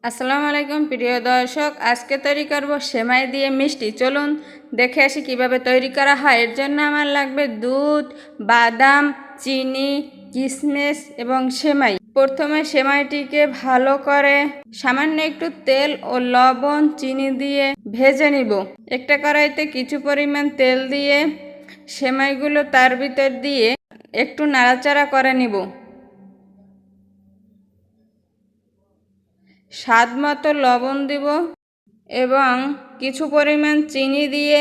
আসসালামু আলাইকুম প্রিয় দর্শক, আজকে তৈরি করব সেমাই দিয়ে মিষ্টি। চলুন দেখে আসি কিভাবে তৈরি করা হয়। এর জন্য আমার লাগবে দুধ, বাদাম, চিনি, কিশমিশ এবং সেমাই। প্রথমে সেমাইটিকে ভালো করে সামান্য একটু তেল ও লবণ চিনি দিয়ে ভেজে নিব। একটা কড়াইতে কিছু পরিমাণ তেল দিয়ে সেমাইগুলো তার ভিতর দিয়ে একটু নাড়াচাড়া করে নিব। স্বাদ মতো লবণ দিব এবং কিছু পরিমাণ চিনি দিয়ে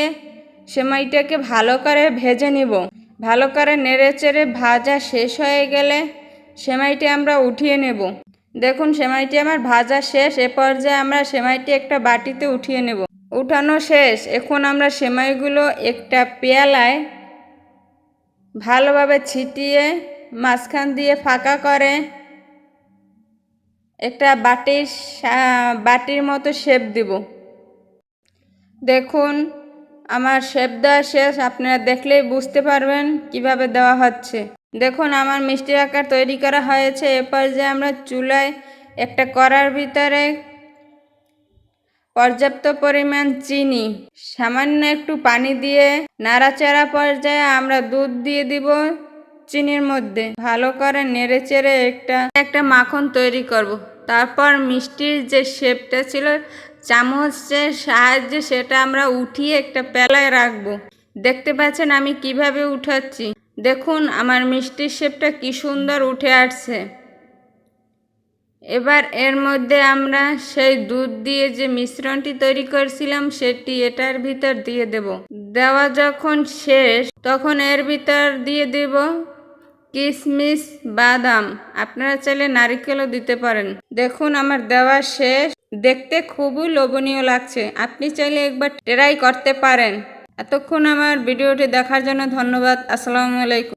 সেমাইটাকে ভালো করে ভেজে নিব। ভালো করে নেড়েচেড়ে ভাজা শেষ হয়ে গেলে সেমাইটি আমরা উঠিয়ে নেব। দেখুন সেমাইটি আমার ভাজা শেষ। এ পর্যায়ে আমরা সেমাইটি একটা বাটিতে উঠিয়ে নেব। উঠানো শেষ। এখন আমরা সেমাইগুলো একটা পেয়ালায় ভালোভাবে ছিটিয়ে মাঝখান দিয়ে ফাঁকা করে একটা বাটির মতো শেপ দিব। দেখুন আমার শেপ দেওয়া শেষ। আপনারা দেখলেই বুঝতে পারবেন কিভাবে দেওয়া হচ্ছে। দেখুন আমার মিষ্টির আকার তৈরি করা হয়েছে। এ পর্যায়ে আমরা চুলায় একটা কড়ার ভিতরে পর্যাপ্ত পরিমাণ চিনি, সামান্য একটু পানি দিয়ে নাড়াচাড়া পর্যায়ে আমরা দুধ দিয়ে দিব চিনির মধ্যে। ভালো করে নেড়েচেড়ে একটা মাখন তৈরি করব। তারপর মিষ্টির যে শেপটা ছিল চামচের সাহায্যে সেটা আমরা উঠিয়ে একটা পেলায় রাখবো। দেখতে পাচ্ছেন আমি কিভাবে উঠাচ্ছি। দেখুন আমার মিষ্টির শেপটা কি সুন্দর উঠে আসছে। এবার এর মধ্যে আমরা সেই দুধ দিয়ে যে মিশ্রণটি তৈরি করেছিলাম সেটি এটার ভিতর দিয়ে দেব। দেওয়া যখন শেষ তখন এর ভিতর দিয়ে দেব কিশমিশ, বাদাম। আপনারা চাইলে নারকেলও দিতে পারেন। দেখুন আমার দেওয়া শেষ। দেখতে খুবই লোভনীয় লাগছে। আপনি চাইলে একবার ট্রাই করতে পারেন। এতক্ষণ আমার ভিডিওটি দেখার জন্য ধন্যবাদ। আসসালামু আলাইকুম।